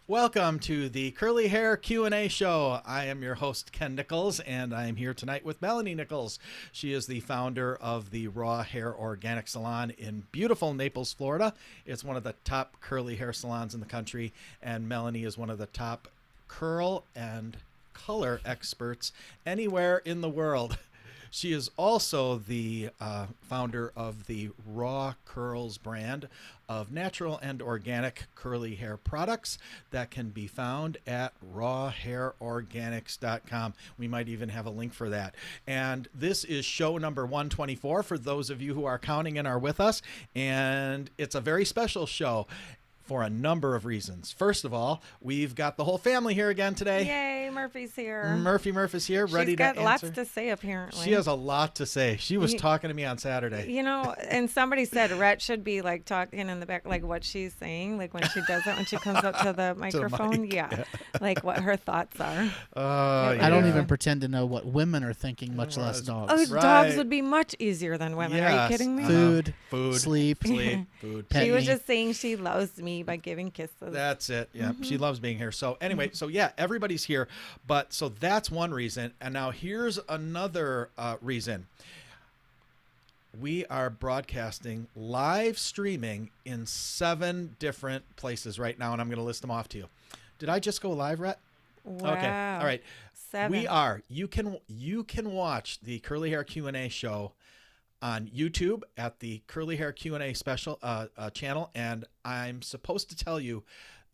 Welcome to the Curly Hair Q&A show. I am your host, Ken Nichols, and I am here tonight with Melanie Nichols. She is the founder of the Raw Hair Organic Salon in beautiful Naples, Florida. It's one of the top curly hair salons in the country, and Melanie is one of the top curl and color experts anywhere in the world. She is also the founder of the Raw Curls brand of natural and organic curly hair products that can be found at rawhairorganics.com. We might even have a link for that. And this is show number 124 for those of you who are counting and are with us. And it's a very special show for a number of reasons. First of all, we've got the whole family here again today. Yay, Murphy's here. Murph is here, ready to answer. She's got lots to say, apparently. She has a lot to say. She was talking to me on Saturday. You know, and somebody said Rhett should be like talking in the back, like what she's saying, like when she does it, when she comes up to the microphone. Yeah, like what her thoughts are. I don't even pretend to know what women are thinking, much less dogs. Oh, dogs would be much easier than women. Yes. Are you kidding me? Food, sleep, sleep, food. She was just saying she loves me by giving kisses. That's it. Yeah, she loves being here. So anyway, so yeah, everybody's here. But so that's one reason. And now here's another reason. We are broadcasting, live streaming in 7 different places right now, and I'm going to list them off to you. Did I just go live, Rhett? Wow. Okay. All right. 7. We are. You can watch the Curly Hair Q&A show on YouTube at the Curly Hair Q&A special channel, and I'm supposed to tell you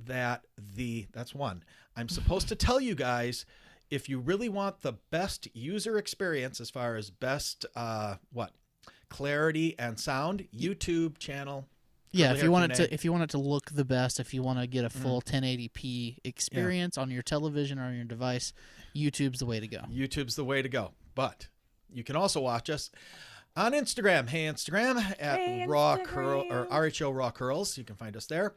that that's one. I'm supposed to tell you guys, if you really want the best user experience as far as best clarity and sound, YouTube channel. Yeah, if you want it to look the best, if you want to get a full 1080p experience on your television or on your device, YouTube's the way to go. YouTube's the way to go. But you can also watch us on Instagram. Hey, Instagram at Raw Curl or RHO Raw Curls. You can find us there.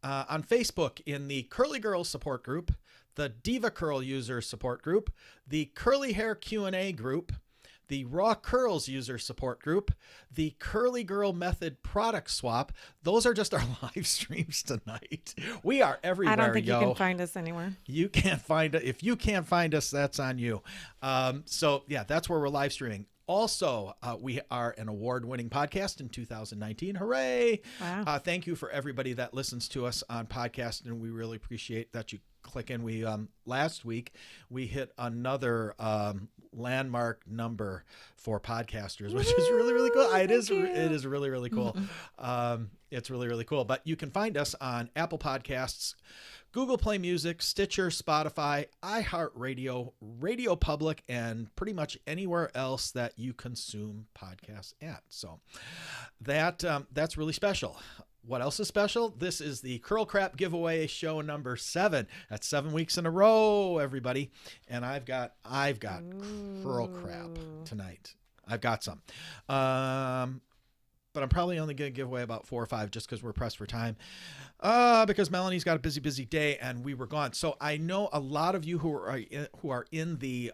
On Facebook in the Curly Girls support group, the Diva Curl user support group, the Curly Hair Q&A group, the Raw Curls user support group, the Curly Girl Method product swap. Those are just our live streams tonight. We are everywhere. I don't think you can find us anywhere. You can't find it. If you can't find us, that's on you. So yeah, that's where we're live streaming. Also, we are an award-winning podcast in 2019. Hooray! Wow. Thank you for everybody that listens to us on podcast, and we really appreciate that you click in. We last week we hit another landmark number for podcasters, which is really, really cool. It is really, really cool. It's really, really cool. But you can find us on Apple Podcasts, Google Play Music, Stitcher, Spotify, iHeartRadio, Radio Public, and pretty much anywhere else that you consume podcasts at. So that's really special. What else is special? This is the Curl Crap giveaway show number 7. That's 7 weeks in a row, everybody. And I've got Curl Crap tonight. I've got some. But I'm probably only going to give away about 4 or 5 just because we're pressed for time. Because Melanie's got a busy, busy day and we were gone. So I know a lot of you who are in the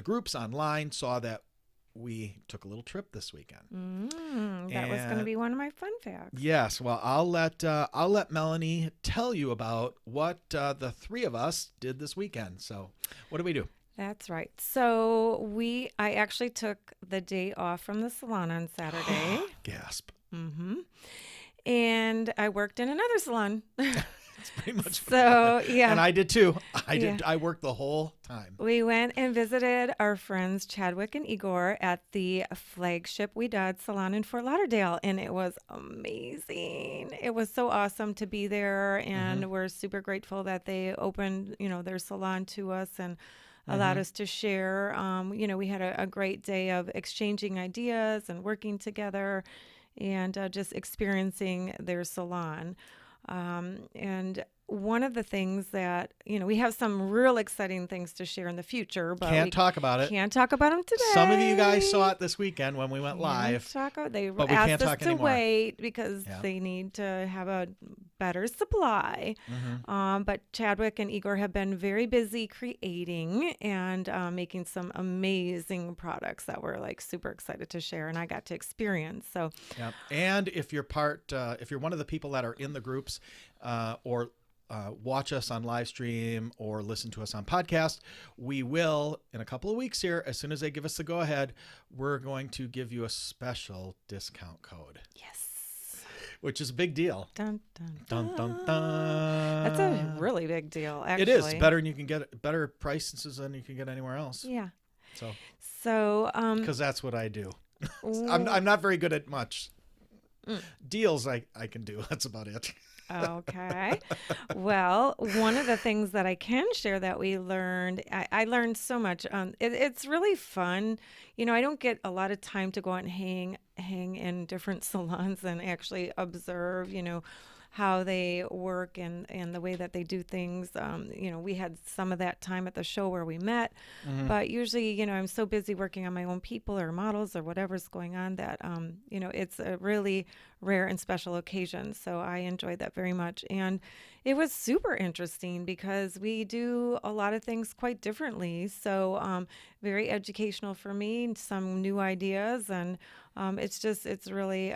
groups online saw that we took a little trip this weekend. That was going to be one of my fun facts. Yes. Well, I'll let Melanie tell you about what the 3 of us did this weekend. So what did we do? That's right. So I actually took the day off from the salon on Saturday. Gasp. And I worked in another salon. It's pretty much. So, yeah. And I did too. I worked the whole time. We went and visited our friends Chadwick and Igor at the flagship Ouidad salon in Fort Lauderdale. And it was amazing. It was so awesome to be there. And we're super grateful that they opened, their salon to us and allowed us to share. We had a great day of exchanging ideas and working together and just experiencing their salon. And one of the things that, we have some real exciting things to share in the future, but can't talk about it. Can't talk about them today. Some of you guys saw it this weekend when we went live. They but we asked can't us talk to anymore. wait because they need to have a better supply. But Chadwick and Igor have been very busy creating and making some amazing products that we're super excited to share, and I got to experience. So, and if you're one of the people that are in the groups, or watch us on live stream or listen to us on podcast, we will, in a couple of weeks here, as soon as they give us the go ahead, we're going to give you a special discount code. Yes. Which is a big deal. Dun, dun, Dun, dun. dun, dun. That's a really big deal, actually. It is better, and you can get better prices than you can get anywhere else. Yeah. So, So, because that's what I do. I'm not very good at much. Deals I can do. That's about it. Okay. Well, one of the things that I can share that we learned, I learned so much. It's really fun. You know, I don't get a lot of time to go out and hang in different salons and actually observe, you know, how they work and the way that they do things. You know, we had some of that time at the show where we met, but usually, you know, I'm so busy working on my own people or models or whatever's going on that, you know, it's a really rare and special occasion. So I enjoyed that very much. And it was super interesting because we do a lot of things quite differently. So very educational for me, some new ideas. And it's really,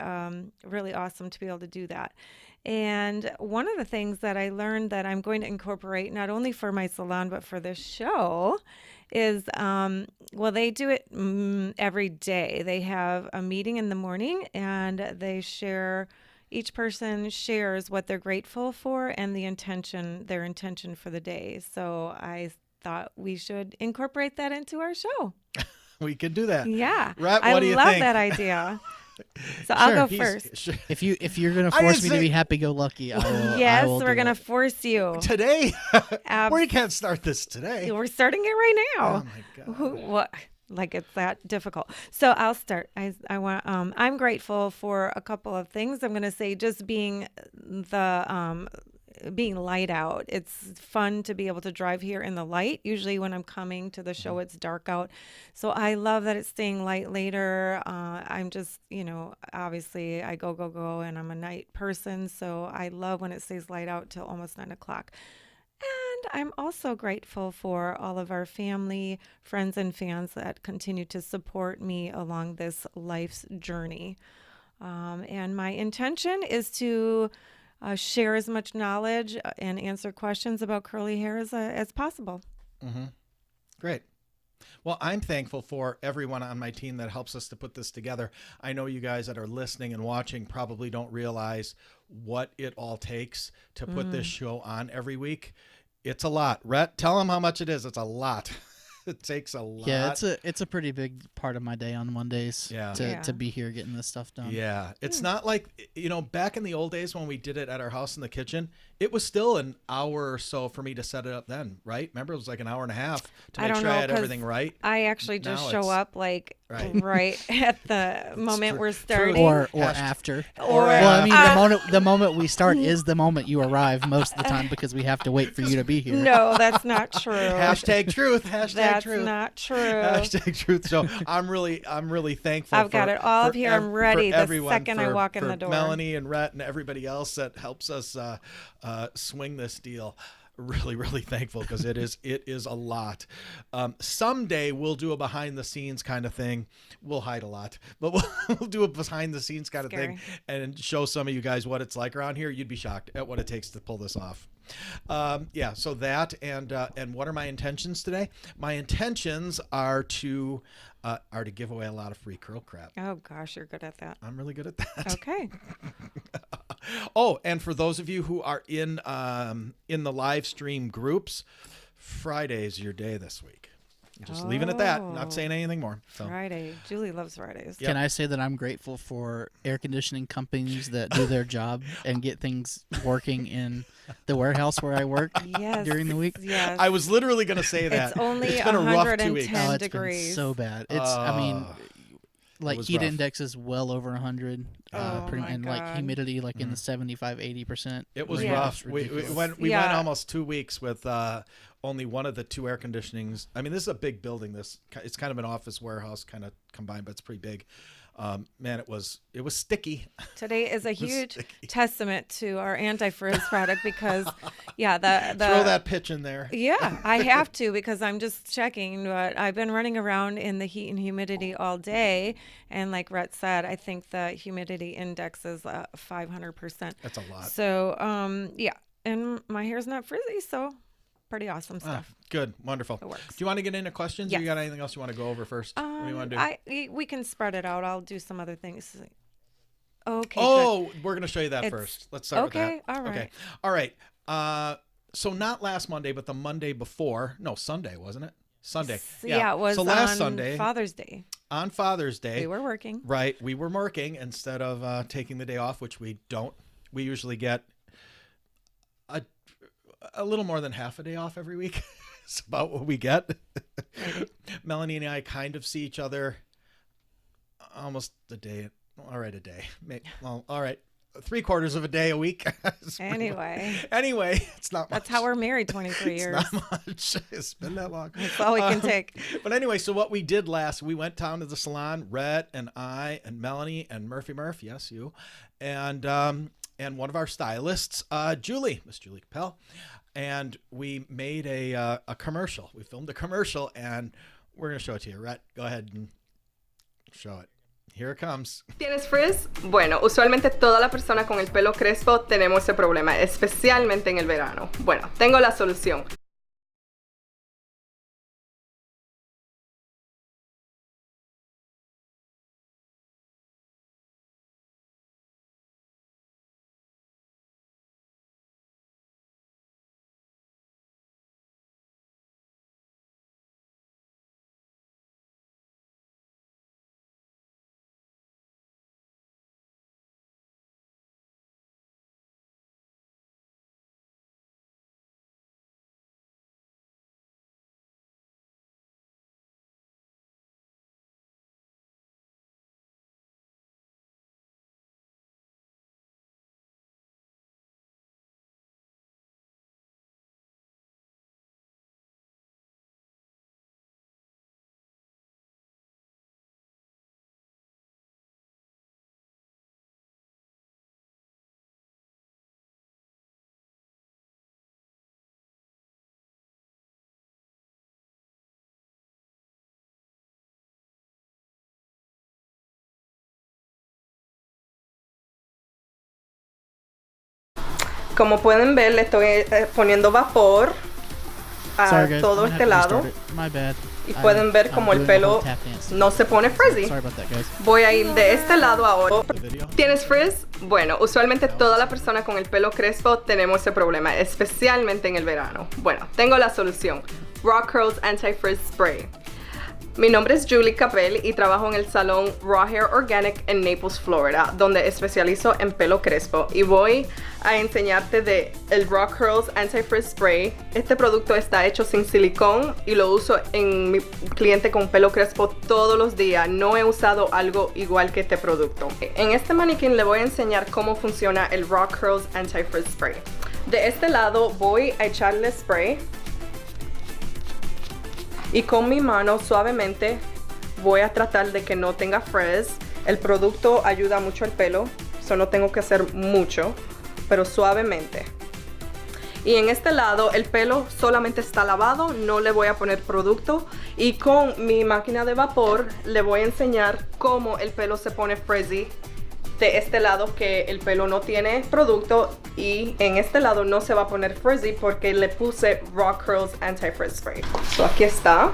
really awesome to be able to do that. And one of the things that I learned that I'm going to incorporate not only for my salon, but for this show is, well, they do it every day. They have a meeting in the morning and they share, each person shares what they're grateful for and their intention for the day. So I thought we should incorporate that into our show. We could do that. Yeah. Rhett, I what do you love think? that idea. So I'll go first. If you're gonna I force didn't me to say- be happy-go-lucky, I Yes, will we're do going to it. force you. Today? Ab- We can't start this today. We're starting it right now. Oh my God. What? Like it's that difficult. So I'll start. I want. I'm grateful for a couple of things. I'm going to say just being being light out. It's fun to be able to drive here in the light. Usually when I'm coming to the show, it's dark out. So I love that it's staying light later. I'm just, you know, obviously I go, and I'm a night person. So I love when it stays light out till almost 9 o'clock. And I'm also grateful for all of our family, friends, and fans that continue to support me along this life's journey. And my intention is to share as much knowledge and answer questions about curly hair as possible. Great. Well, I'm thankful for everyone on my team that helps us to put this together. I know you guys that are listening and watching probably don't realize what it all takes to put this show on every week. It's a lot. Rhett, tell them how much it is. It's a lot. It takes a lot. Yeah, it's a pretty big part of my day on Mondays. Yeah. To be here getting this stuff done. Yeah. It's not like, you know, back in the old days when we did it at our house in the kitchen, it was still an hour or so for me to set it up then, right? Remember, it was like an hour and a half to I make don't sure I know, had 'cause everything right. I actually just Now show it's- up like Right. right at the moment true. we're True. starting. Or Hashtag- after. Or Well, I mean, after. the moment we start is the moment you arrive most of the time because we have to wait for you to be here. No, that's not true. Hashtag truth. Hashtag That's truth. not true. Hashtag truth. So I'm really thankful. I've got it all up here. I'm ready the everyone, second I walk in for the door. Melanie and Rhett and everybody else that helps us swing this deal. Really thankful because it is a lot. Someday we'll do a behind the scenes kind of thing. We'll hide a lot, but we'll do a behind the scenes kind of thing and show some of you guys what it's like around here. You'd be shocked at what it takes to pull this off. Yeah, so that and what are my intentions today? My intentions are to give away a lot of free curl crap. Oh gosh, you're good at that. I'm really good at that. Okay. Oh, and for those of you who are in the live stream groups, Friday's your day this week. Just leaving it at that. Not saying anything more. So. Friday. Julie loves Fridays. Yep. Can I say that I'm grateful for air conditioning companies that do their job and get things working in the warehouse where I work Yes. during the week? Yes. I was literally going to say that. It's only It's been a rough 2 weeks. 110 Oh, it's degrees. been so bad. It's I mean, like was heat rough. index is well over 100, Oh, my and like God. humidity like in the 75-80%. It was Yeah. rough. We ridiculous. went Yeah. almost 2 weeks with only one of the two air conditionings. I mean, this is a big building. It's kind of an office warehouse kind of combined, but it's pretty big. Man, it was sticky. Today is a was huge sticky. testament to our anti-frizz product because, yeah, the Throw that pitch in there. Yeah, I have to because I'm just checking. But I've been running around in the heat and humidity all day, and like Rhett said, I think the humidity index is 500%. That's a lot. So, yeah. and my hair's not frizzy, so pretty awesome stuff. Good, wonderful. It works. Do you want to get into questions, or Yes. you got anything else you want to go over first? What do you want to do? We can spread it out. I'll do some other things. Okay. Oh, we're going to show you that It's- first. Let's start with that. okay, all right. Okay. All right. So not last Monday, but the Monday before. No, Sunday, wasn't it? Sunday. Yeah, it was so last on Sunday, Father's Day. on Father's Day, We were working. right, we were working instead of taking the day off, which we don't. We usually get a little more than half a day off every week. It's about what we get. Melanie and I kind of see each other almost a day. All right, a day. Well, all right. 3/4 of a day a week. Anyway, it's not much. that's how we're married 23 years. It's not much. It's been that long. That's all we can take. But anyway, so what we did we went down to the salon, Rhett and I and Melanie and Murphy Murph, yes, you, and one of our stylists, Miss Julie Capel, and we made a commercial. We filmed a commercial, and we're going to show it to you. Rhett, go ahead and show it. Here it comes. ¿Tienes frizz? Bueno, usualmente toda la persona con el pelo crespo tenemos ese problema, especialmente en el verano. Bueno, tengo la solución. Como pueden ver, le estoy poniendo vapor a Sorry, guys. todo I'm gonna este have to lado. restart it. My bad. Y pueden ver como el doing the whole pelo tap dance. no se pone frizzy. Sorry about that, guys. Voy a ir de este lado ahora. The video. ¿Tienes frizz? Bueno, usualmente toda la persona con el pelo crespo tenemos ese problema, especialmente en el verano. Bueno, tengo la solución. Raw Curls Anti-Frizz Spray. Mi nombre es Julie Capel y trabajo en el salón Raw Hair Organic en Naples, Florida, donde especializo en pelo crespo, y voy a enseñarte de el Raw Curls Anti-Frizz Spray. Este producto está hecho sin silicón y lo uso en mi cliente con pelo crespo todos los días. No he usado algo igual que este producto. En este maniquí le voy a enseñar cómo funciona el Raw Curls Anti-Frizz Spray. De este lado voy a echarle spray. Y con mi mano suavemente voy a tratar de que no tenga frizz. El producto ayuda mucho al pelo, no tengo que hacer mucho, pero suavemente. Y en este lado el pelo solamente está lavado, no le voy a poner producto. Y con mi máquina de vapor le voy a enseñar cómo el pelo se pone frizzy. De este lado que el pelo no tiene producto, y en este lado no se va a poner frizzy porque le puse Raw Curls Anti-Frizz Spray. So aquí está.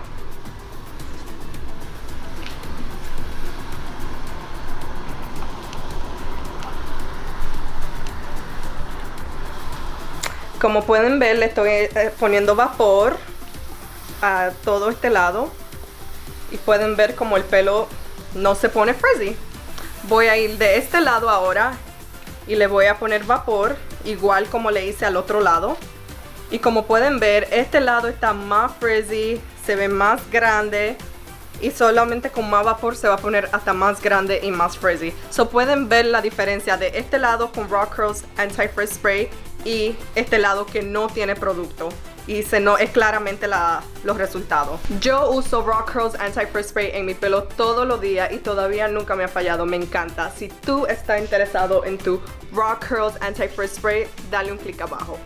Como pueden ver, le estoy poniendo vapor a todo este lado y pueden ver como el pelo no se pone frizzy. Voy a ir de este lado ahora y le voy a poner vapor, igual como le hice al otro lado. Y como pueden ver, este lado está más frizzy, se ve más grande, y solamente con más vapor se va a poner hasta más grande y más frizzy. So pueden ver la diferencia de este lado con Raw Curls Anti-Frizz Spray y este lado que no tiene producto. Y es claramente los resultados. Yo uso Raw Curls Anti-Frizz Spray en mi pelo todos los días y todavía nunca me ha fallado, me encanta. Si tú estás interesado en tu Raw Curls Anti-Frizz Spray, dale un clic abajo.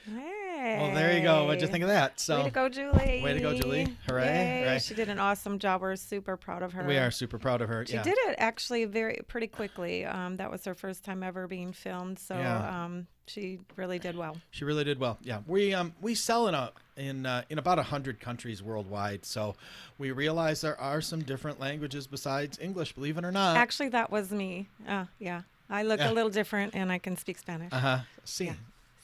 Well, there you go. What'd you think of that? So, way to go, Julie. Way to go, Julie. Hooray. Yay. Hooray. She did an awesome job. We're super proud of her. We are super proud of her. She did it actually pretty quickly. That was her first time ever being filmed. So she really did well. She really did well. Yeah. We sell in about 100 countries worldwide. So we realize there are some different languages besides English, believe it or not. Actually, that was me. Yeah. I look a little different and I can speak Spanish. See. Yeah.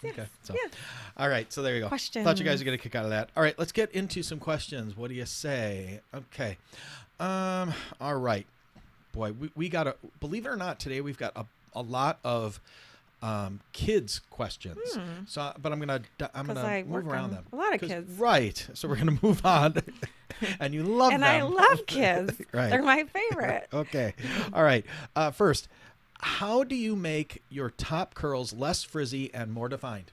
Okay. So, Yeah. all right. So there you go. Questions. Thought you guys would get a kick out of that. All right. Let's get into some questions. What do you say? Okay. All right. Boy, we got a, believe it or not, today we've got a lot of kids questions. So, but I'm gonna move around them. A lot of kids. Right. So we're gonna move on. And you love and them. I love kids. Right. They're my favorite. Okay. All right. First, how do you make your top curls less frizzy and more defined?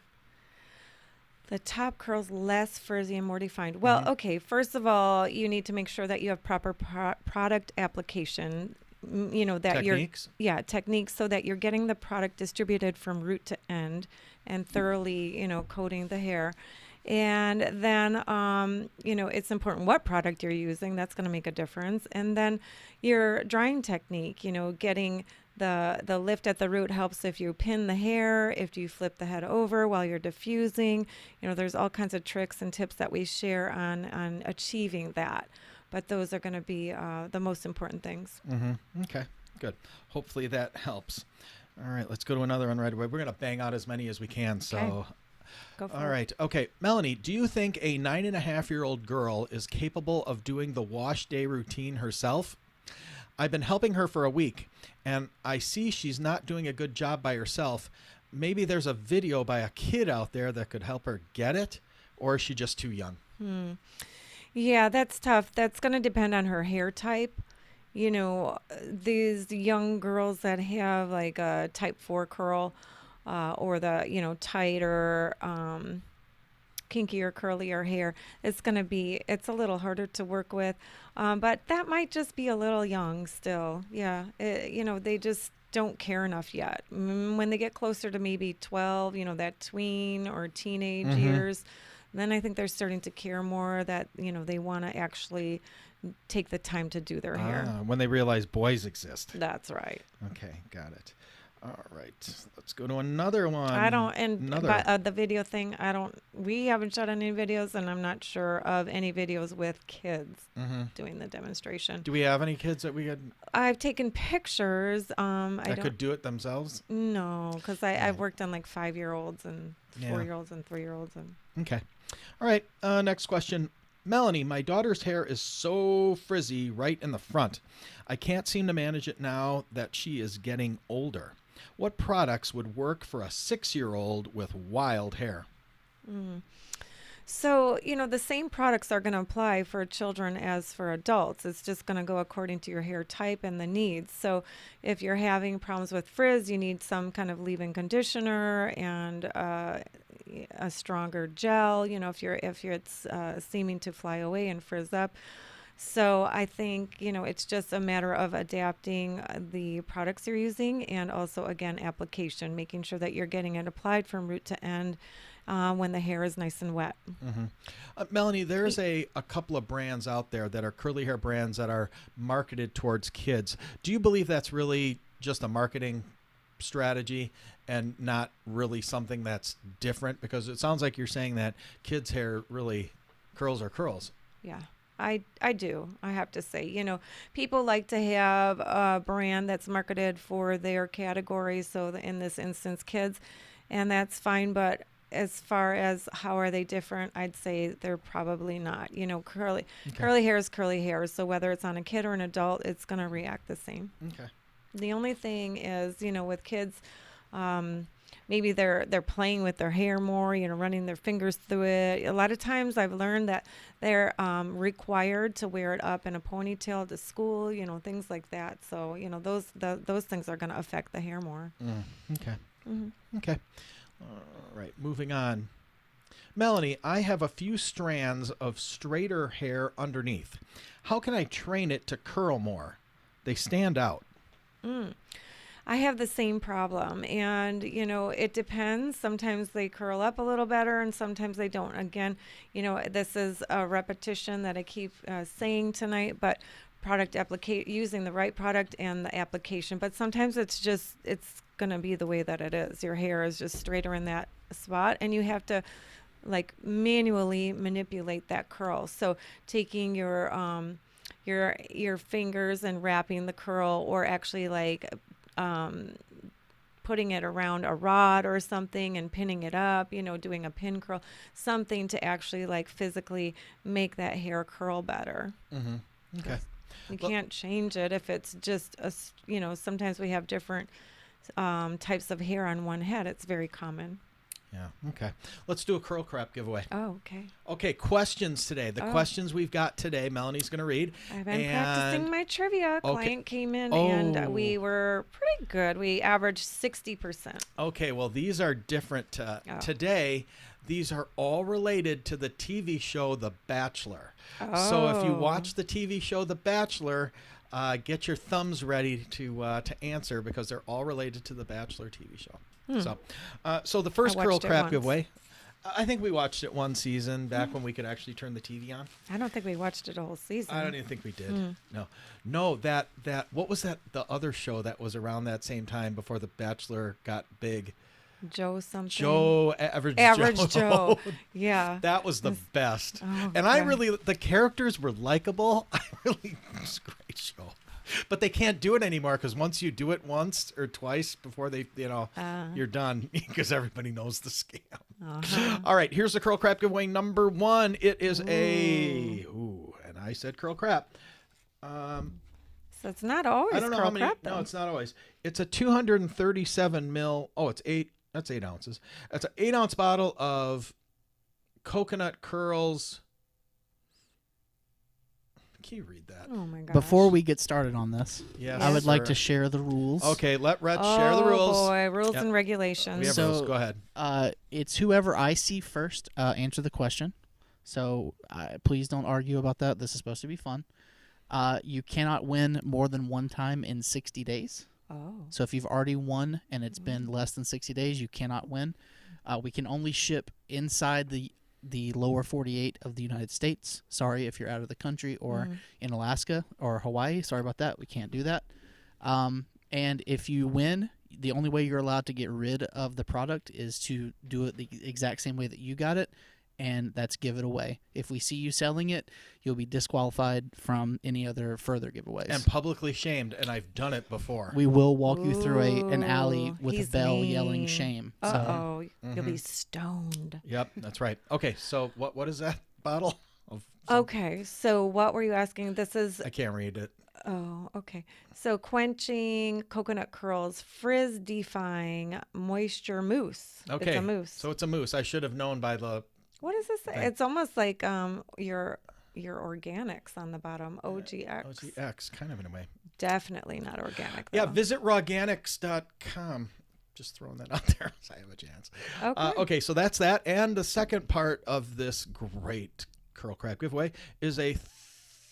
The top curls less frizzy and more defined. Well, okay. First of all, you need to make sure that you have proper product application. You know that techniques? Techniques, so that you're getting the product distributed from root to end and thoroughly, coating the hair. And then, it's important what product you're using. That's going to make a difference. And then your drying technique, getting the lift at the root helps if you pin the hair, if you flip the head over while you're diffusing. There's all kinds of tricks and tips that we share on achieving that. But those are going to be the most important things. Okay, good. Hopefully that helps. All right, let's go to another one right away. We're going to bang out as many as we can. So. Okay. Go for All right. Okay. Melanie, do you think a 9.5-year-old girl is capable of doing the wash day routine herself? I've been helping her for a week, and I see she's not doing a good job by herself. Maybe there's a video by a kid out there that could help her get it, or is she just too young? Yeah, that's tough. That's going to depend on her hair type. These young girls that have like a type 4 curl, or the, tighter, kinkier, curlier hair, it's a little harder to work with. But that might just be a little young still. Yeah. They just don't care enough yet. When they get closer to maybe 12, that tween or teenage years, then I think they're starting to care more that, they want to actually take the time to do their hair. When they realize boys exist. That's right. Okay. Got it. All right, let's go to another one. The video thing, we haven't shot any videos, and I'm not sure of any videos with kids doing the demonstration. Do we have any kids that we could? I've taken pictures. That could do it themselves? No, because I've worked on like 5-year-olds and 4-year-olds and 3-year-olds. Okay. All right, next question. Melanie, my daughter's hair is so frizzy right in the front. I can't seem to manage it now that she is getting older. What products would work for a 6-year-old with wild hair? So, the same products are going to apply for children as for adults. It's just going to go according to your hair type and the needs. So if you're having problems with frizz, you need some kind of leave-in conditioner and a stronger gel, if it's seeming to fly away and frizz up. So I think, it's just a matter of adapting the products you're using, and also, again, application, making sure that you're getting it applied from root to end when the hair is nice and wet. Melanie, there's a couple of brands out there that are curly hair brands that are marketed towards kids. Do you believe that's really just a marketing strategy and not really something that's different? Because it sounds like you're saying that kids' hair really curls are curls. Yeah. I do. I have to say, people like to have a brand that's marketed for their category. So in this instance, kids, and that's fine. But as far as how are they different, I'd say they're probably not. Curly hair is curly hair. So whether it's on a kid or an adult, it's going to react the same. Okay. The only thing is, with kids, maybe they're playing with their hair more, running their fingers through it. A lot of times I've learned that they're required to wear it up in a ponytail to school, things like that. So, those things are going to affect the hair more. Okay. Okay. All right. Moving on. Melanie, I have a few strands of straighter hair underneath. How can I train it to curl more? They stand out. I have the same problem, and it depends. Sometimes they curl up a little better, and sometimes they don't. Again, this is a repetition that I keep saying tonight, but using the right product and the application. But sometimes it's going to be the way that it is. Your hair is just straighter in that spot, and you have to like manually manipulate that curl. So taking your fingers and wrapping the curl, or actually like putting it around a rod or something and pinning it up, doing a pin curl, something to actually like physically make that hair curl better. Mm-hmm. Okay. You can't change it if it's just sometimes we have different types of hair on one head. It's very common. Yeah. Okay. Let's do a curl crap giveaway. Oh, okay. Okay. Questions today. The questions we've got today, Melanie's going to read. I've been practicing my trivia. Okay. Client came in and we were pretty good. We averaged 60%. Okay. Well, these are different today. These are all related to the TV show The Bachelor. Oh. So if you watch the TV show The Bachelor, get your thumbs ready to answer, because they're all related to the Bachelor TV show. So the first curl crap giveaway, I think we watched it one season back when we could actually turn the TV on. I don't think we watched it a whole season. I don't even think we did. No. That what was that? The other show that was around that same time before The Bachelor got big. Average Joe. Yeah. That was the best. Oh, and the characters were likable. It was a great show. But they can't do it anymore, because once you do it once or twice before they, you're done, because everybody knows the scam. All right, here's the curl crap giveaway number 1. It is and I said curl crap. So it's not always I don't know curl how many. crap, though. No, it's not always. It's a 237 mil. Oh, it's 8. That's 8 ounces. It's an 8-ounce bottle of coconut curls. Can you read that? Oh my gosh. Before we get started on this, Yes, I would like sir. to share the rules. Okay, let Rhett share the rules. Oh boy, rules Yep. and regulations. We have rules. Go ahead. It's whoever I see first answer the question. So please don't argue about that. This is supposed to be fun. You cannot win more than one time in 60 days. Oh. So if you've already won and it's been less than 60 days, you cannot win. We can only ship inside the lower 48 of the United States. Sorry if you're out of the country or in Alaska or Hawaii. Sorry about that. We can't do that. And if you win, the only way you're allowed to get rid of the product is to do it the exact same way that you got it, and that's give it away. If we see you selling it, you'll be disqualified from any other further giveaways. And publicly shamed, and I've done it before. We will walk you through an alley with a he's bell mean. yelling shame. Uh-oh. You'll be stoned. Yep, that's right. Okay, so what is that bottle of? Okay, so what were you asking? This is... I can't read it. Oh, okay. So quenching coconut curls, frizz defying moisture mousse. Okay. It's a mousse. So it's a mousse. I should have known by the... What is this? It's almost like your organics on the bottom. OGX. OGX, kind of in a way. Definitely not organic, though. Yeah, visit rawganics.com. Just throwing that out there so I have a chance. Okay. Okay, so that's that. And the second part of this great curl crap giveaway is a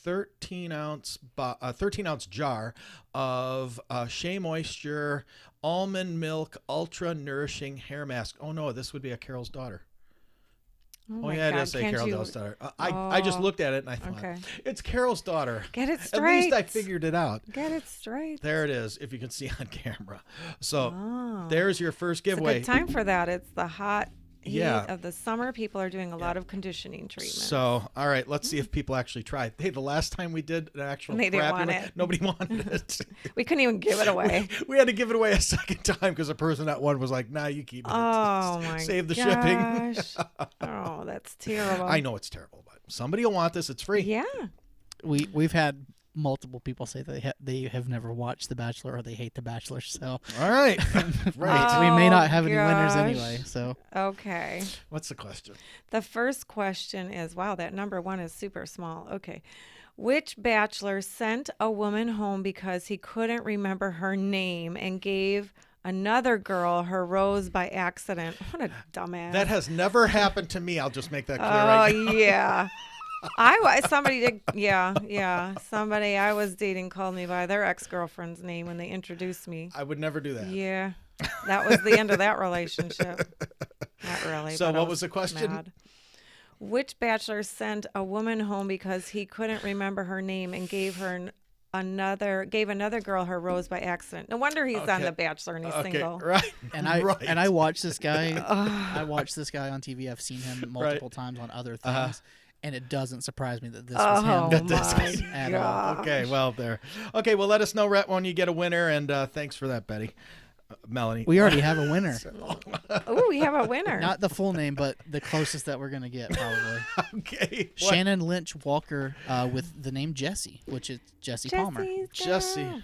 13-ounce jar of Shea Moisture Almond Milk Ultra Nourishing Hair Mask. Oh, no, this would be a Carol's daughter. Oh yeah, God. it does say Can't Carol's daughter. I just looked at it and I thought, Okay. it's Carol's daughter. Get it At straight. least I figured it out. Get it straight. There it is, if you can see on camera. So Oh. there's your first It's a giveaway. good time for that. It's the hot heat Yeah. of the summer. People are doing a lot of conditioning treatment. So, all right, let's see if people actually tried. Hey, the last time we did an actual They didn't crap want giveaway, it. nobody wanted it. We couldn't even give it away. We had to give it away a second time because the person that won was like, nah, you keep it. Oh my Save the shipping. gosh. Oh, that's terrible. I know it's terrible, but somebody will want this. It's free. Yeah. We've had multiple people say they have never watched The Bachelor or they hate The Bachelor. So All right. Right. we may not have any winners gosh. anyway. So Okay. What's the question? The first question is, wow, that number 1 is super small. Okay. Which bachelor sent a woman home because he couldn't remember her name and gave another girl her rose by accident? What a dumbass. That has never happened to me. I'll just make that clear right now. Yeah. Somebody did, yeah. Somebody I was dating called me by their ex-girlfriend's name when they introduced me. I would never do that. Yeah, that was the end of that relationship. Not really. So but I what was the question? mad. Which bachelor sent a woman home because he couldn't remember her name and gave another girl her rose by accident? No wonder he's on The Bachelor and he's single. Right. And I right. and I watched this guy. I watched this guy on TV. I've seen him multiple times on other things, and it doesn't surprise me that this was Oh him. my At all. god. Okay, well, there. Okay, well, let us know, Rhett, when you get a winner, and thanks for that, Betty. Melanie. We already have a winner. Oh, we have a winner. Not the full name, but the closest that we're gonna get probably. Okay. What? Shannon Lynch Walker with the name Jesse, which is Jesse Palmer. Jesse's girl. Jesse.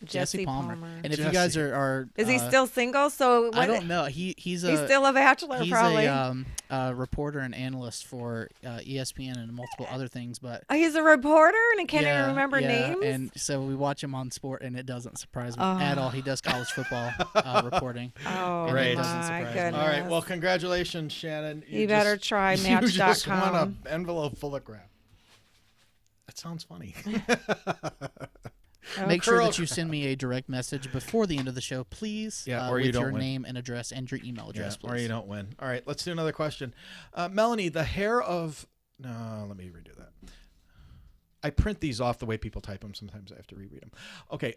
Jesse Palmer. And if you Jesse. guys are Is he still single? So I don't know. He's still a bachelor, he's probably. a reporter and analyst for ESPN and multiple other things, but Oh, he's a reporter and he can't even remember names. And so we watch him on sport, and it doesn't surprise me at all. He does college football reporting. Oh, and Great. it doesn't my surprise me. goodness. All right. Well, congratulations, Shannon. You better try You just won Match.com. an envelope full of crap. That sounds funny. Make sure Curl- that you send me a direct message before the end of the show, please. Yeah, or with you don't your win. name and address and your email address, Yeah, please. or you don't win. All right, let's do another question. Melanie, the hair of... No, let me redo that. I print these off the way people type them. Sometimes I have to reread them. Okay,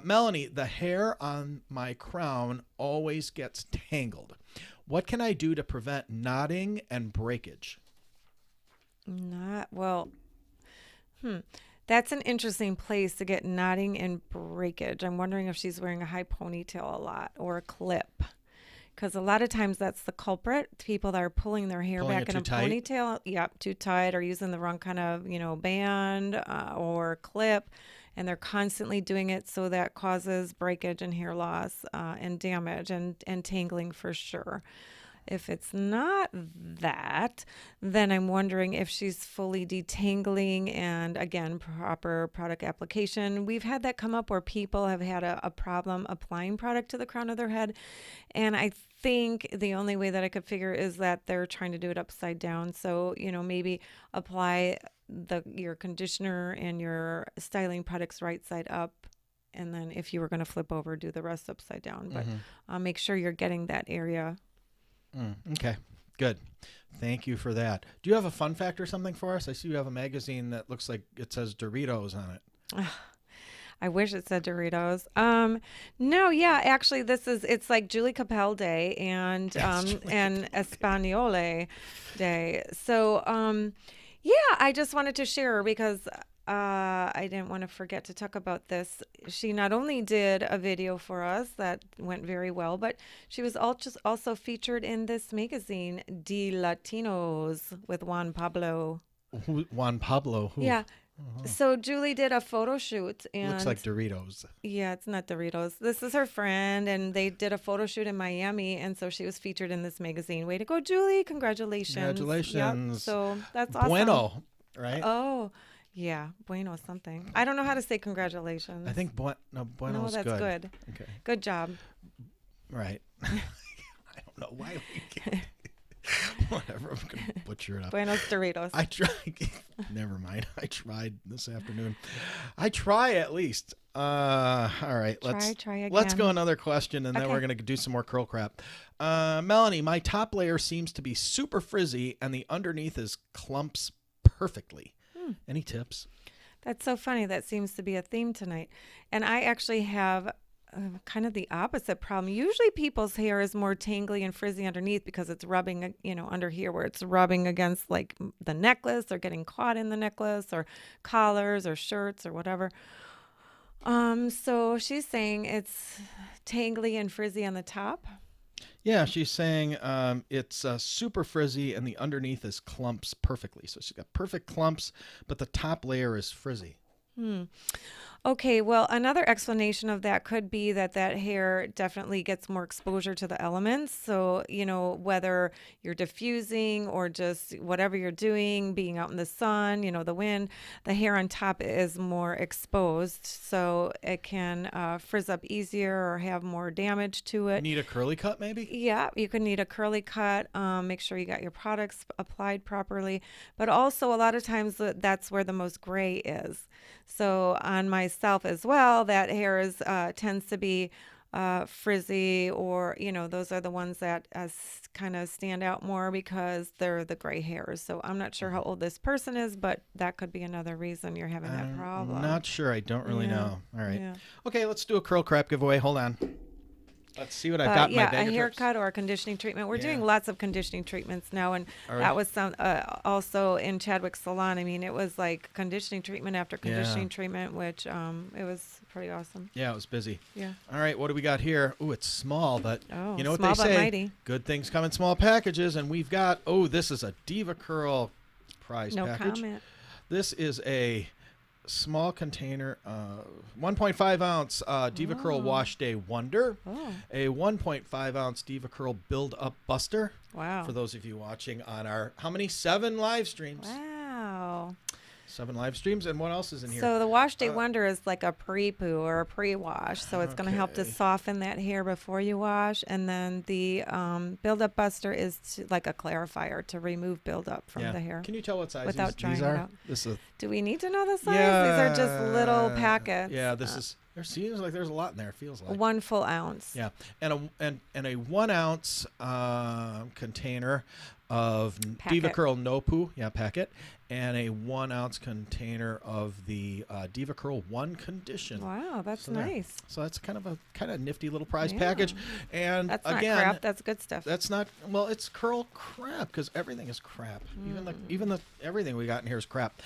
Melanie, the hair on my crown always gets tangled. What can I do to prevent knotting and breakage? That's an interesting place to get knotting and breakage. I'm wondering if she's wearing a high ponytail a lot or a clip. Because a lot of times that's the culprit. People that are pulling their hair Pulling back it in a too tight? ponytail. Yep, too tight, or using the wrong kind of, band or clip. And they're constantly doing it, so that causes breakage and hair loss and damage and tangling for sure. If it's not that, then I'm wondering if she's fully detangling and, again, proper product application. We've had that come up where people have had a problem applying product to the crown of their head. And I think the only way that I could figure is that they're trying to do it upside down. So, maybe apply your conditioner and your styling products right side up. And then if you were going to flip over, do the rest upside down. But make sure you're getting that area. Okay, good. Thank you for that. Do you have a fun fact or something for us? I see you have a magazine that looks like it says Doritos on it. I wish it said Doritos. No, yeah, actually, it's like Julie Capel Day and Espagnole Day. So, yeah, I just wanted to share because I didn't want to forget to talk about this. She not only did a video for us that went very well, but she was also featured in this magazine, De Latinos, with Juan Pablo. Juan Pablo. Who? Yeah. So Julie did a photo shoot, and Looks like Doritos. yeah, it's not Doritos. This is her friend, and they did a photo shoot in Miami, and so she was featured in this magazine. Way to go, Julie! Congratulations. Congratulations. Yep. So that's awesome. Bueno, right? Oh, yeah, bueno something. I don't know how to say congratulations. I think bueno is that's good. Okay. Good job. Right. I don't know why we can't. Whatever. I'm going to butcher it up. Buenos Doritos. I tried. Never mind. I tried this afternoon. I try at least. All right. Try again. Let's go another question, and then Okay. we're going to do some more curl crap. Melanie, my top layer seems to be super frizzy, and the underneath is clumps perfectly. Any tips? That's so funny. That seems to be a theme tonight. And I actually have kind of the opposite problem. Usually people's hair is more tangly and frizzy underneath because it's rubbing, under here where it's rubbing against like the necklace or getting caught in the necklace or collars or shirts or whatever. So she's saying it's tangly and frizzy on the top. Yeah, she's saying it's super frizzy, and the underneath is clumps perfectly. So she's got perfect clumps, but the top layer is frizzy. Okay, well, another explanation of that could be that hair definitely gets more exposure to the elements. So, whether you're diffusing or just whatever you're doing, being out in the sun, the wind, the hair on top is more exposed. So it can frizz up easier or have more damage to it. Need a curly cut, maybe? Yeah, you could need a curly cut. Make sure you got your products applied properly. But also, a lot of times that's where the most gray is. So on myself as well, that hair is tends to be frizzy, or those are the ones that kind of stand out more because they're the gray hairs. So I'm not sure how old this person is, but that could be another reason you're having that problem. Not sure. I don't really know. All right. Yeah. Okay, let's do a curl crap giveaway. Hold on. Let's see what I've got in my bag a of tricks. haircut or a conditioning treatment. We're doing lots of conditioning treatments now, and Are that we? was some also in Chadwick's salon. I mean, it was like conditioning treatment after conditioning treatment, which it was pretty awesome. Yeah, it was busy. Yeah. All right, what do we got here? Ooh, it's small, but Oh, you know what small they but say. mighty. Good things come in small packages, and we've got, this is a Diva Curl prize No package. comment. This is a small container, 1.5 ounce Diva Curl Wash Day Wonder, Oh, a 1.5 ounce Diva Curl Build Up Buster. wow. For those of you watching on our, how many? 7 live streams. Wow. 7 live streams, and what else is in here? So the Wash Day Wonder is like a pre-poo or a pre-wash. So it's going to help to Okay. soften that hair before you wash. And then the Build-Up Buster is like a clarifier to remove buildup from the hair Can you tell what size without these drying it are? out. This is Do we need to know the size? These are just little packets. Yeah, this is. There seems like there's a lot in there. It feels like 1 full ounce. Yeah, and a 1 ounce container of Diva Packet. Curl No Poo, packet, and a 1 ounce container of the Diva Curl One Condition. Wow, that's So there. nice. So that's kind of nifty little prize Yeah. package. And That's again, not crap. That's good stuff. that's not, well, it's curl crap because everything is crap. Even the everything we got in here is crap.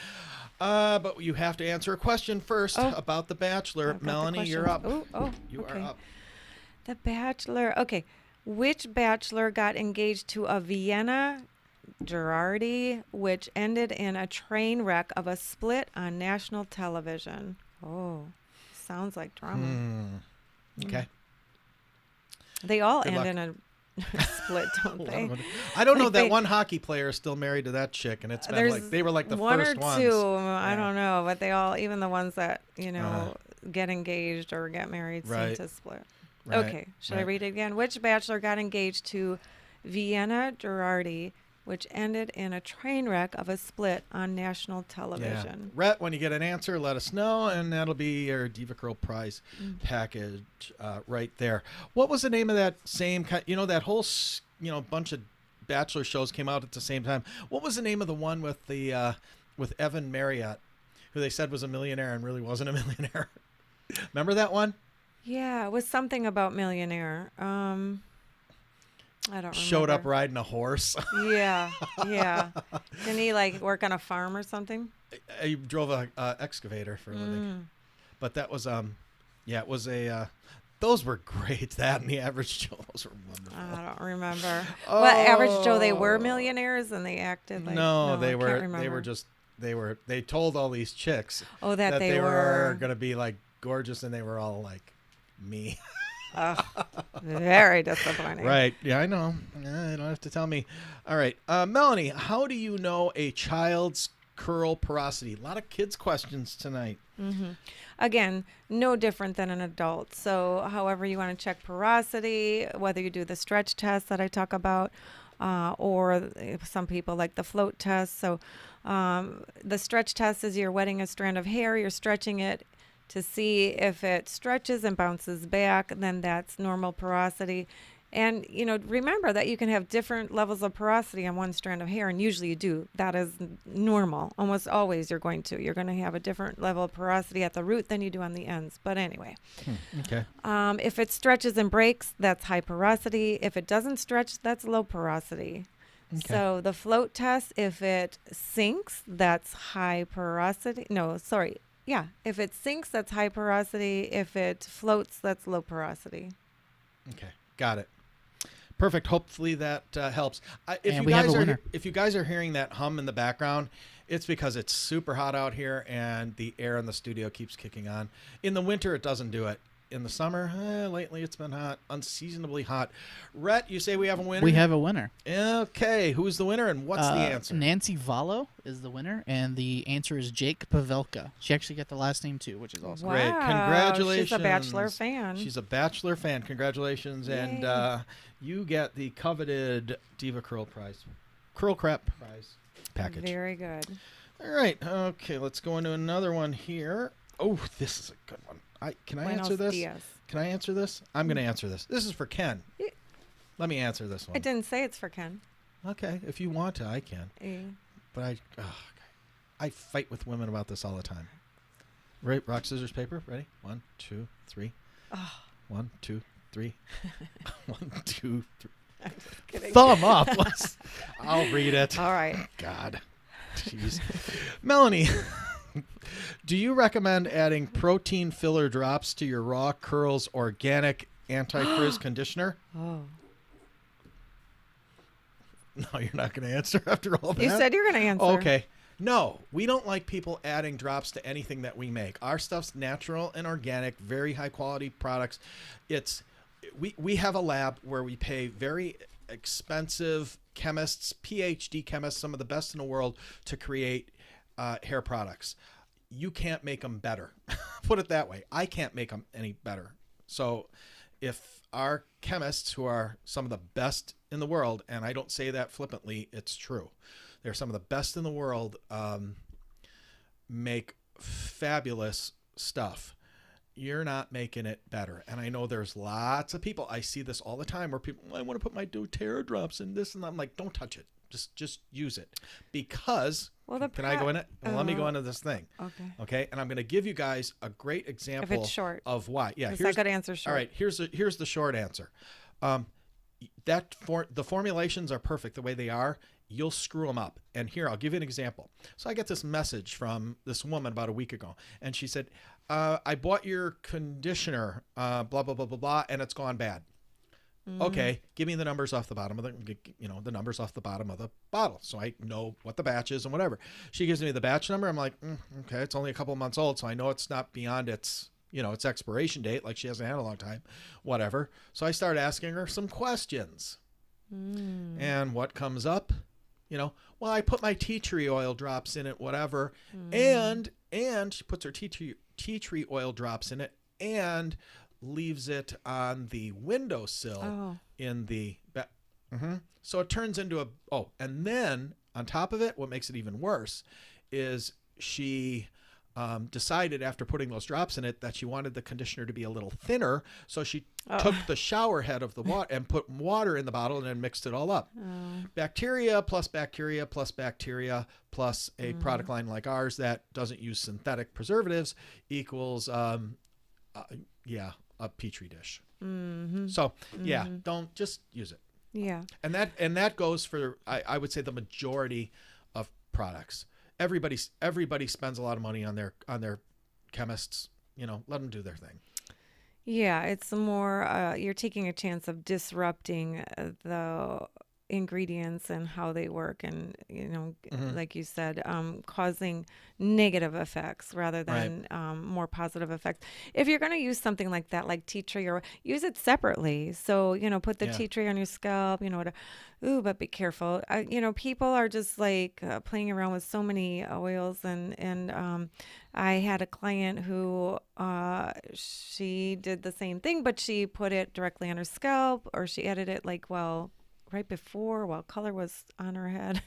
But you have to answer a question first about The Bachelor. I've got the Melanie, you're up. questions. Oh, You okay. are up. The Bachelor. Okay. Which bachelor got engaged to a Vienna Girardi, which ended in a train wreck of a split on national television? Oh, sounds like drama. Okay. They all Good end in a split, don't they? I don't know. Like That they- one hockey player is still married to that chick, and it's been There's like they were like the one first or ones. two. I Yeah. don't know, but they all, even the ones that get engaged or get married, Right. seem to split. Right, Okay, should I right. read it again? Which bachelor got engaged to Vienna Girardi, which ended in a train wreck of a split on national Yeah. television? Rhett, when you get an answer, let us know, and that'll be your Diva Curl prize package right there. What was the name of that same kind? That whole bunch of Bachelor shows came out at the same time. What was the name of the one with the with Evan Marriott, who they said was a millionaire and really wasn't a millionaire? Remember that one? Yeah, it was something about millionaire. I don't remember. Showed up riding a horse. Yeah, yeah. Didn't he work on a farm or something? He drove a excavator for a living. But that was it was a those were great. That and the Average Joe, those were wonderful. I don't remember. Well, Average Joe, they were millionaires and they acted like No, they I were can't remember. they told all these chicks that they were were gonna be like gorgeous, and they were all like me. Ugh, very disappointing. Right. Yeah, I know. You don't have to tell me. All right. Melanie, how do you know a child's curl porosity? A lot of kids questions tonight. Again, no different than an adult. So however you want to check porosity, whether you do the stretch test that I talk about, or some people like the float test. So the stretch test is you're wetting a strand of hair, you're stretching it to see if it stretches and bounces back, then that's normal porosity. And, remember that you can have different levels of porosity on one strand of hair, and usually you do. That is normal. Almost always you're going to have a different level of porosity at the root than you do on the ends. But anyway, Okay. if it stretches and breaks, that's high porosity. If it doesn't stretch, that's low porosity. Okay. So the float test, if it sinks, that's high porosity. No, sorry. Yeah, if it sinks, that's high porosity. If it floats, that's low porosity. Okay. Got it. Perfect. Hopefully that helps. And we have a winner. If you guys are hearing that hum in the background, It's because it's super hot out here and the air in the studio keeps kicking on. In the winter, it doesn't do it. In the summer, lately it's been hot, unseasonably hot. Rhett, you say we have a winner? We have a winner. Okay, who's the winner and what's the answer? Nancy Vallo is the winner, and the answer is Jake Pavelka. She actually got the last name too, which is awesome. Wow. Great, congratulations. She's a Bachelor fan. She's a Bachelor fan. Congratulations, Yay. and you get the coveted Diva Curl Prize, Curl Crap Prize package. Very good. All right, okay, let's go into another one here. Oh, this is a good one. Can I Buenos answer this? dias. Can I answer this? I'm going to answer this. This is for Ken. Yeah. Let me answer this one. It didn't say it's for Ken. Okay, if you want to, I can. But I fight with women about this all the time. Right, rock, scissors, paper. Ready? 1, 2, 3. Oh. 1, 2, 3. 1, 2, 3. I'm just kidding. Thumb up. I'll read it. All right. God. Jeez. Melanie, do you recommend adding protein filler drops to your Raw Curls Organic Anti-Frizz Conditioner? Oh. No, you're not going to answer after all that. You said you're going to answer. Okay. No, we don't like people adding drops to anything that we make. Our stuff's natural and organic, very high quality products. We have a lab where we pay very expensive chemists, PhD chemists, some of the best in the world, to create hair products. You can't make them better. Put it that way. I can't make them any better. So if our chemists, who are some of the best in the world, and I don't say that flippantly, it's true. They're some of the best in the world, make fabulous stuff. You're not making it better. And I know there's lots of people, I see this all the time, where people, I want to put my doTERRA drops in this, and I'm like, don't touch it. Just use it. Because, can I go in it? Well, let me go into this thing. Okay. And I'm going to give you guys a great example if it's short. of why. Yeah. I got to answer short. All right. Here's the short answer. The formulations are perfect the way they are. You'll screw them up. And here, I'll give you an example. So I get this message from this woman about a week ago, and she said, I bought your conditioner, blah, blah, blah, blah, blah, and it's gone bad. Okay, give me the numbers off the bottom of the numbers off the bottom of the bottle, so I know what the batch is and whatever. She gives me the batch number. I'm like, okay, it's only a couple of months old, so I know it's not beyond its expiration date. Like, she hasn't had a long time, whatever. So I start asking her some questions, and what comes up? Well, I put my tea tree oil drops in it, whatever, and she puts her tea tree oil drops in it and leaves it on the windowsill in the so it turns into and then on top of it, what makes it even worse is she decided after putting those drops in it that she wanted the conditioner to be a little thinner, so she took the shower head of the water and put water in the bottle and then mixed it all up. Bacteria plus bacteria plus bacteria plus a product line like ours that doesn't use synthetic preservatives equals a petri dish. So don't just use it. Yeah. And that goes for I would say the majority of products. Everybody spends a lot of money on their chemists. Let them do their thing. Yeah, it's more you're taking a chance of disrupting the ingredients and how they work, and like you said, causing negative effects rather than more positive effects. If you're going to use something like that, like tea tree, or use it separately, so put the tea tree on your scalp, but be careful. People are just like playing around with so many oils, and I had a client who she did the same thing, but she put it directly on her scalp, or she added it right before while color was on her head.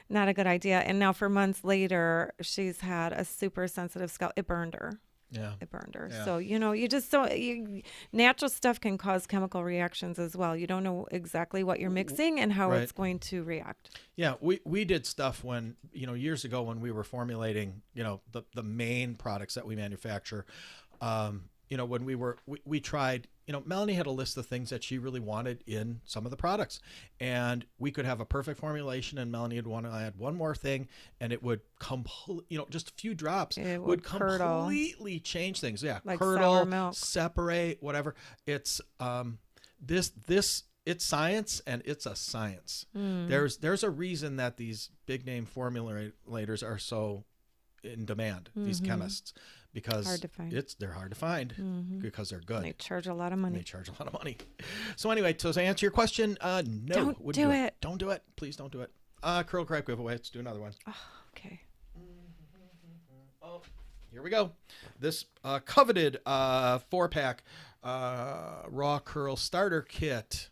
Not a good idea. And now for months later, she's had a super sensitive scalp. It burned her. Yeah. It burned her. Yeah. So, you just don't, natural stuff can cause chemical reactions as well. You don't know exactly what you're mixing and how it's going to react. Yeah. We did stuff when, years ago when we were formulating, the main products that we manufacture, when we tried, Melanie had a list of things that she really wanted in some of the products, and we could have a perfect formulation, and Melanie would want to add one more thing, and it would just a few drops would completely change things. Yeah. Like curdle, sour milk. separate, whatever. It's, this it's science, and it's a science. There's a reason that these big name formulators are so in demand. These chemists, because Hard to find. they're hard to find because they're good. They charge a lot of They money. charge a lot of money. So anyway, to answer your question, no, Don't wouldn't do it. Don't do it. Please don't do it. Curl crack giveaway. Let's do another one. Okay. Oh, here we go. This coveted 4-pack raw curl starter kit.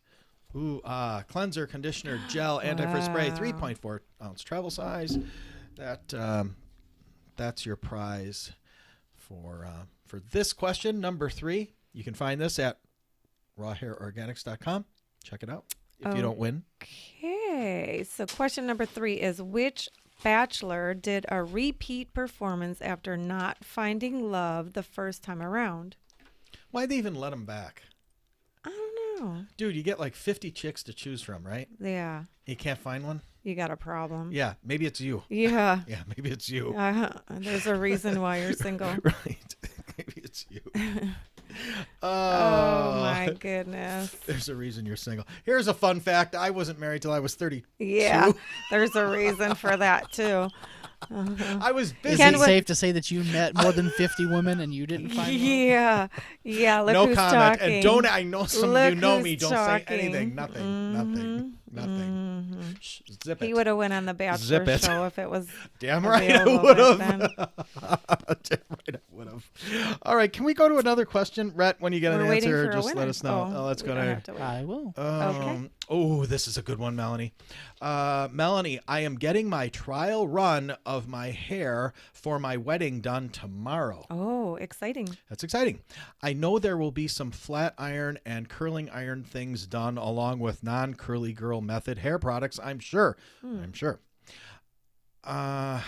Ooh, cleanser, conditioner, gel, antifrizz spray, 3.4 ounce travel size. That's your prize for this question, number 3. You can find this at rawhairorganics.com. Check it out if you don't win. Okay. So question number 3 is, which bachelor did a repeat performance after not finding love the first time around? Why'd they even let them back? I don't know. Dude, you get like 50 chicks to choose from, right? Yeah. You can't find one? You got a problem. Yeah, maybe it's you. Yeah. Yeah, maybe it's you. There's a reason why you're single. Right. Maybe it's you. Oh my goodness. There's a reason you're single. Here's a fun fact. I wasn't married till I was 30. Yeah. There's a reason for that too. I was busy. Is it safe to say that you met more than 50 women and you didn't find one? Yeah. Yeah. Look No who's comment. talking. And don't, I know some Look of you know who's me. Don't talking. say anything. Nothing. Shh, zip it. He would have went on the Bachelor Zip it. show if it was Damn right I available would back have. then. Damn right I would have. All right, can we go to another question? Rhett, when you get We're an waiting answer, for a just winner. let us know. Oh, Let's we go don't to... have to wait. I will. Okay. Oh, this is a good one, Melanie. Melanie, I am getting my trial run of my hair for my wedding done tomorrow. Oh, exciting. That's exciting. I know there will be some flat iron and curling iron things done along with non-curly girl method hair products, I'm sure. I'm sure. I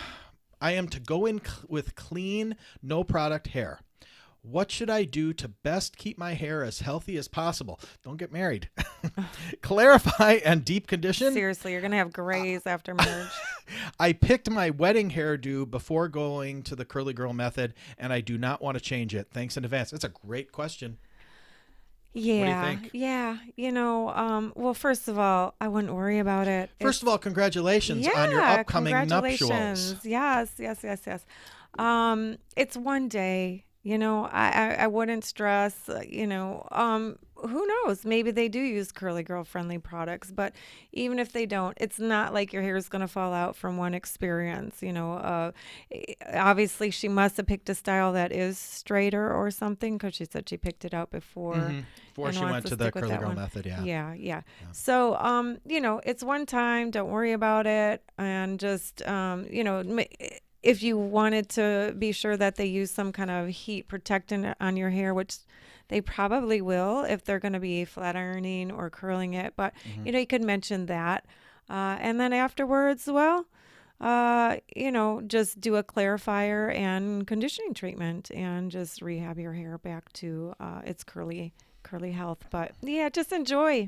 am to go in with clean, no product hair. What should I do to best keep my hair as healthy as possible? Don't get married. Clarify and deep condition. Seriously, you're going to have grays after marriage. I picked my wedding hairdo before going to the curly girl method, and I do not want to change it. Thanks in advance. That's a great question. Yeah. think? Yeah. You know, well, first of all, I wouldn't worry about it. First of all, congratulations on your Yeah, upcoming congratulations. nuptials. Yes. It's one day. You know, I wouldn't stress, who knows? Maybe they do use curly girl friendly products, but even if they don't, it's not like your hair is going to fall out from one experience. Obviously she must have picked a style that is straighter or something, because she said she picked it out before. Before and she wants went to the stick with curly that girl one. method, yeah. Yeah. So, it's one time. Don't worry about it. And just, if you wanted to be sure that they use some kind of heat protectant on your hair, which they probably will if they're going to be flat ironing or curling it. But, you could mention that. And then afterwards, just do a clarifier and conditioning treatment and just rehab your hair back to its curly health. But, yeah, just enjoy.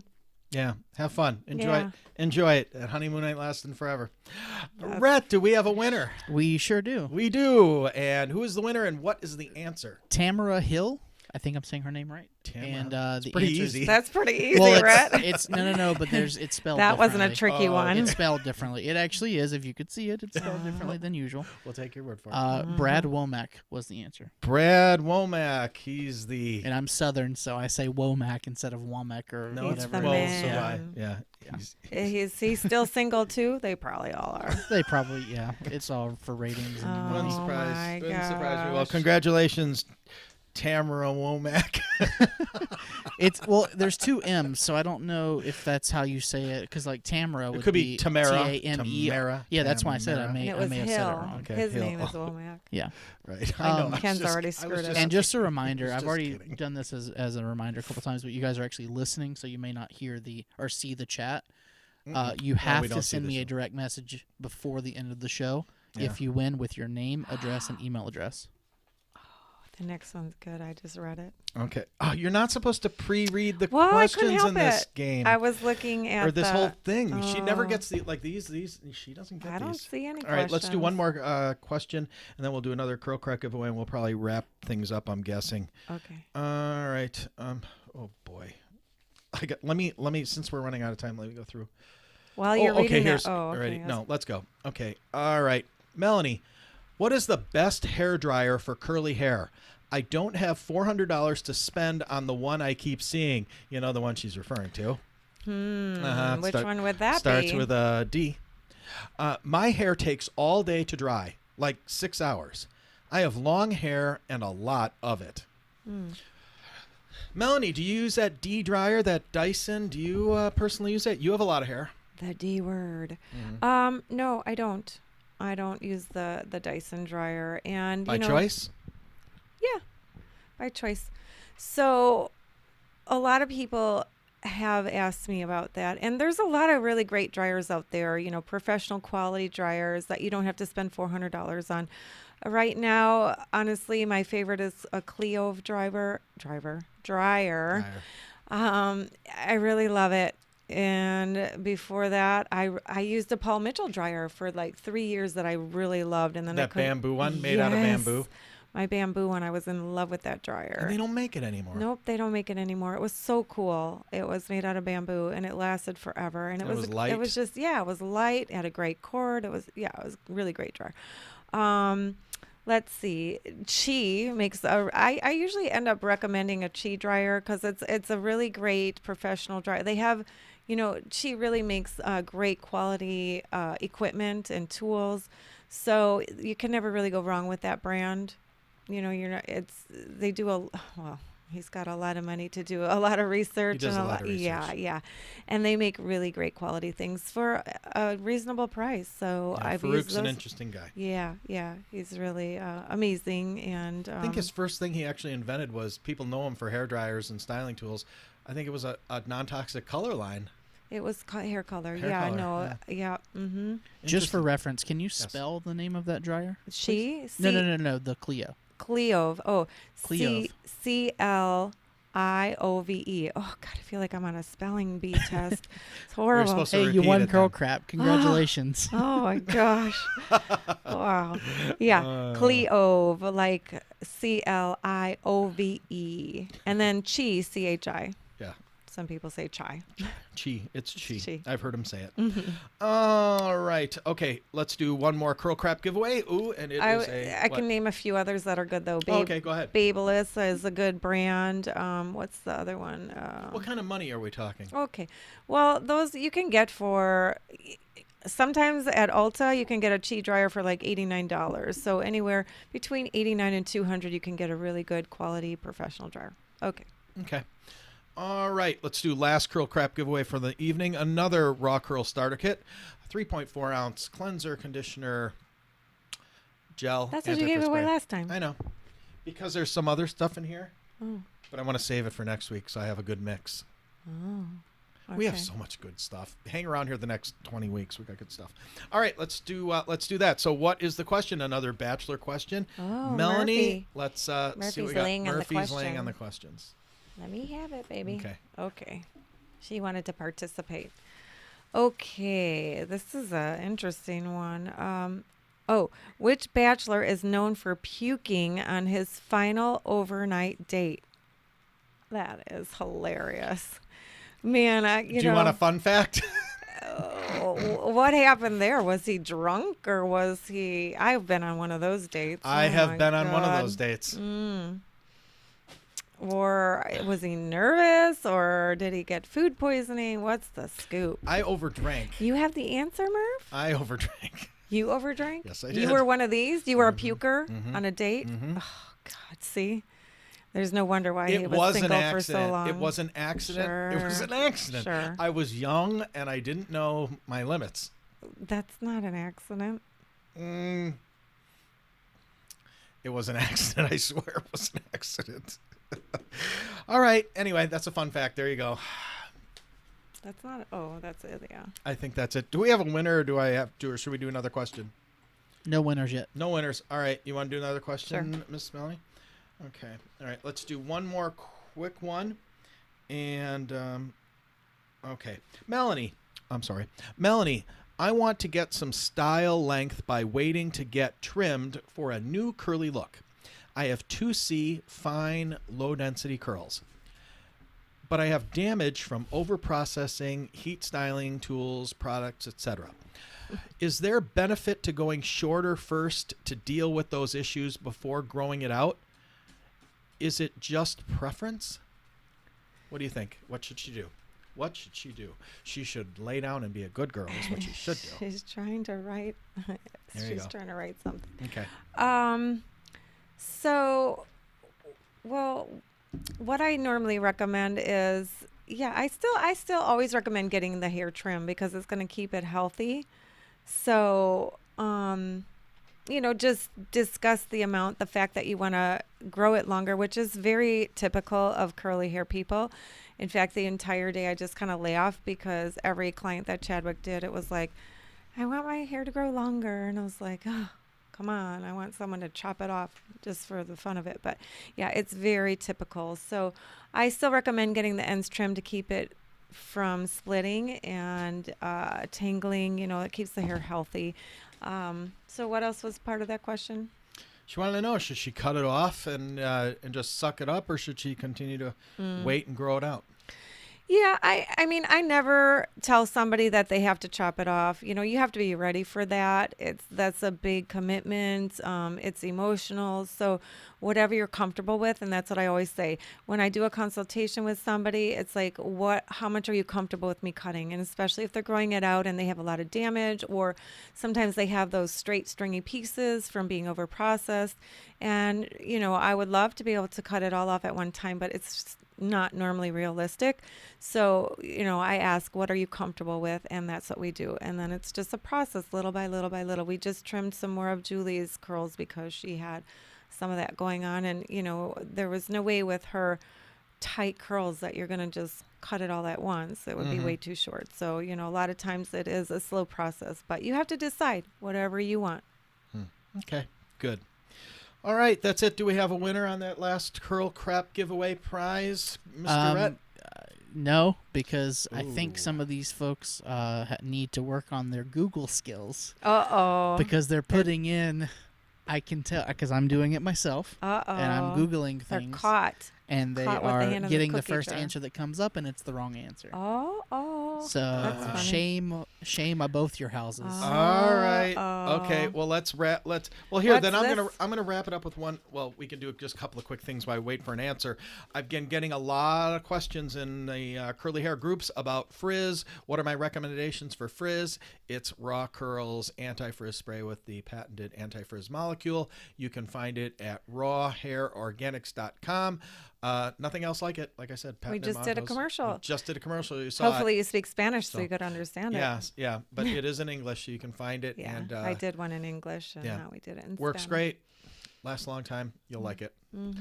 Yeah, have fun. Yeah. Enjoy it. That honeymoon ain't lasting forever. Rhett, do we have a winner? We sure do. We do. And who is the winner and what is the answer? Tamara Hill. I think I'm saying her name right. Tamara. And It's the pretty answer is- easy. That's pretty easy, Well, Rhett. it's no, but it's spelled. That wasn't a differently. tricky one. It's spelled differently. It actually is. If you could see it, it's spelled differently than usual. We'll take your word for it. Brad Womack was the answer, Brad Womack. He's the... and I'm Southern, so I say Womack instead of Womack or No, it's whatever. the well, man. so do I. Yeah. He's still single too? They probably all are. They probably It's all for ratings and money. Wouldn't surprise, my wouldn't surprise me. Well, gosh. congratulations, Tamara Womack. There's two M's, so I don't know if that's how you say it, because like Tamara would could be Tamara. T-A-M-E. Tamara. Yeah, that's why I said I Tamara. may It I was may have said it Hill. wrong. Okay, His Hill. name is Womack. Yeah. Right. I know. I was Ken's just- already I was screwed it just- up. And just a I reminder, was I've just already kidding. done this as a reminder a couple times, but you guys are actually listening, so you may not hear or see the chat. You have we to don't see send the me a show. direct message before the end of the show Yeah. if you win with your name, address, and email address. The next one's good. I just read it. Okay. Oh, you're not supposed to pre-read the Well, I couldn't questions help in this it. game. I was looking at or this the, whole thing. She never Oh. gets these. She doesn't get I don't these. see any All right, let's do one questions. more question, and then we'll do another Curl Crack giveaway, and we'll probably wrap things up, I'm guessing. Okay. All right. Oh, boy. let me since we're running out of time, let me go through. While you're reading here's that, already. yes. No, let's go. Okay. All right. Melanie, what is the best hair dryer for curly hair? I don't have $400 to spend on the one I keep seeing. You know the one she's referring to. Which one would that starts be? with a D. My hair takes all day to dry, like 6 hours. I have long hair and a lot of it. Melanie, do you use that D dryer, that Dyson? Do you personally use it? You have a lot of hair. The D word. No, I don't. I don't use the Dyson dryer, and By choice? Yeah, by choice. So, a lot of people have asked me about that, and there's a lot of really great dryers out there. Professional quality dryers that you don't have to spend $400 on. Right now, honestly, my favorite is a Clio dryer. I really love it. And before that, I used a Paul Mitchell dryer for like 3 years that I really loved. And then That bamboo one made out of bamboo? My bamboo one. I was in love with that dryer. And they don't make it anymore. Nope, they don't make it anymore. It was so cool. It was made out of bamboo, and it lasted forever. And it was light. It was just, it was light. It had a great cord. It was a really great dryer. Let's see. Chi makes I usually end up recommending a Chi dryer because it's a really great professional dryer. They have, Chi really makes great quality equipment and tools, so you can never really go wrong with that brand. They do he's got a lot of money to do a lot of research. He does a lot of research. Yeah. And they make really great quality things for a reasonable price. So I've used Farouk's those. an interesting guy. Yeah. He's really amazing. And I think his first thing he actually invented was, people know him for hair dryers and styling tools. I think it was a non-toxic color line. it was hair color. Hair Yeah, color, no. Yeah. Mm-hmm. Just for reference, can you spell the name of that dryer? No, the Clio. Cliove. Oh, Cliove. CLIOVE. Oh God, I feel like I'm on a spelling bee test. It's You're horrible. supposed to Hey, you repeat won it Curl then. Crap. Congratulations. Oh my gosh. Wow. Yeah. Cliove, like CLIOVE. And then Chi, CHI. Yeah. Some people say chai. Chi. It's Chi. Chi. I've heard him say it. Mm-hmm. All right. Okay. Let's do one more Curl Crap giveaway. Ooh, and it is I can name a few others that are good though. Okay, go ahead. Babelous is a good brand. What's the other one? What kind of money are we talking? Okay. Well, those you can get for sometimes at Ulta you can get a Chi dryer for like $89. So anywhere between $89 and $200 you can get a really good quality professional dryer. Okay. Okay. All right. Let's do last Curl Crap giveaway for the evening. Another Raw Curl Starter Kit. 3.4 ounce cleanser, conditioner, gel. That's what you gave away antiperspirant. last time. I know. Because there's some other stuff in here. Oh. But I want to save it for next week so I have a good mix. Oh. We have okay. so much good stuff. Hang around here the next 20 weeks. We got good stuff. All right, let's do that. So, what is the question? Another Bachelor question. Oh, Melanie, Murphy. let's see what Murphy's we got. laying on the Murphy's laying question. on the questions. Let me have it, baby. Okay. Okay. She wanted to participate. Okay. This is an interesting one. Which bachelor is known for puking on his final overnight date? That is hilarious. Man, Do you want a fun fact? what happened there? Was he drunk or was he? I've been on one of those dates. I Oh have my been on one of God. those dates. Or was he nervous or did he get food poisoning? What's the scoop? I overdrank. You have the answer, Murph? I overdrank. You overdrank? Yes, I You did. were one of these? You were a puker on a date? Mhm. Oh, God. See? There's no wonder why he It was was an single for so accident. long. It was an accident. It was Sure. an accident. Sure. I was young and I didn't know my limits. That's not an accident. It was an accident. I swear it was an accident. All right. Anyway, that's a fun fact. There you go. That's not. Oh, that's it. Yeah. I think that's it. Do we have a winner or or should we do another question? No winners yet. No winners. All right. You want to do another question, Sure. Miss Melanie? Okay. All right. Let's do one more quick one. And, okay. Melanie, I want to get some style length by waiting to get trimmed for a new curly look. I have 2C fine low density curls. but I have damage from over-processing, heat styling tools, products, etc. Is there benefit to going shorter first to deal with those issues before growing it out? Is it just preference? What do you think? What should she do? What should she do? She should lay down and be a good girl is what she should do. She's trying to write. There you She's go. trying to write something. Okay. So, well, what I normally recommend is, yeah, I still always recommend getting the hair trim because it's going to keep it healthy. So, just discuss the fact that you want to grow it longer, which is very typical of curly hair people. In fact, the entire day I just kind of lay off because every client that Chadwick did, it was like, I want my hair to grow longer. And I was like, oh, come on. I want someone to chop it off just for the fun of it. But yeah, it's very typical. So I still recommend getting the ends trimmed to keep it from splitting and tangling. It keeps the hair healthy. So what else was part of that question? She wanted to know, should she cut it off and just suck it up, or should she continue to wait and grow it out? Yeah, I mean, I never tell somebody that they have to chop it off. You have to be ready for that. That's a big commitment. It's emotional. So whatever you're comfortable with, and that's what I always say. When I do a consultation with somebody, it's like, how much are you comfortable with me cutting? And especially if they're growing it out and they have a lot of damage, or sometimes they have those straight stringy pieces from being over processed. And, I would love to be able to cut it all off at one time, but it's not normally realistic. So, I ask, what are you comfortable with? And that's what we do. And then it's just a process, little by little by little. We just trimmed some more of Julie's curls because she had some of that going on. And, there was no way with her tight curls that you're going to just cut it all at once. It would be way too short. So, a lot of times it is a slow process, but you have to decide whatever you want. Okay, good. All right, that's it. Do we have a winner on that last curl crap giveaway prize, Mr. Rhett? No, because I think Ooh. some of these folks need to work on their Google skills. Uh-oh. Because they're putting in, I can tell, because I'm doing it myself. Uh-oh. And I'm Googling They're things. caught. And they Caught with the hand are in the getting the cookie first jar. answer that comes up, and it's the wrong answer. Oh. So That's funny. shame of both your houses. All right. Uh-oh. Okay. Well, let's wrap. Here. What's Then I'm this? gonna wrap it up with one. Well, we can do just a couple of quick things while I wait for an answer. I've been getting a lot of questions in the curly hair groups about frizz. What are my recommendations for frizz? It's Raw Curls anti-frizz spray with the patented anti-frizz molecule. You can find it at rawhairorganics.com. Nothing else like it. Like I said, We just did a commercial. Just did a commercial. You saw Hopefully it. you speak Spanish so So- you could understand it. Yes, yeah, but it is in English, so you can find it. Yeah, And I did one in English, and yeah. now we did it in works Spanish. great. Lasts a long time. You'll like it. What,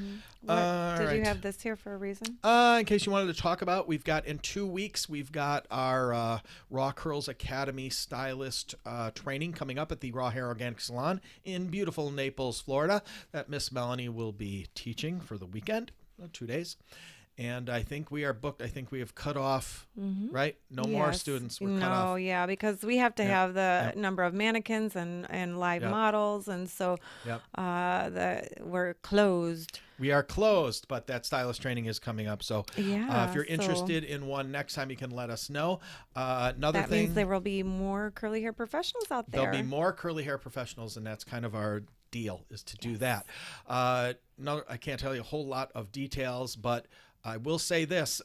All did you right. have this here for a reason? In case you wanted to talk about, we've got in 2 weeks, we've got our Raw Curls Academy stylist training coming up at the Raw Hair Organic Salon in beautiful Naples, Florida, that Miss Melanie will be teaching for the weekend, 2 days. And I think we are booked. I think we have cut off, right? No more Yes. students. We're no, cut off. yeah, because we have to Yep. have the Yep. number of mannequins and live Yep. models, and so Yep. we're closed. We are closed, but that stylist training is coming up. So Yeah, if you're so interested in one next time, you can let us know. Another that thing, means there will be more curly hair professionals out there. there'll be more curly hair professionals, and that's kind of our deal, is to do that. No, I can't tell you a whole lot of details, but I will say this.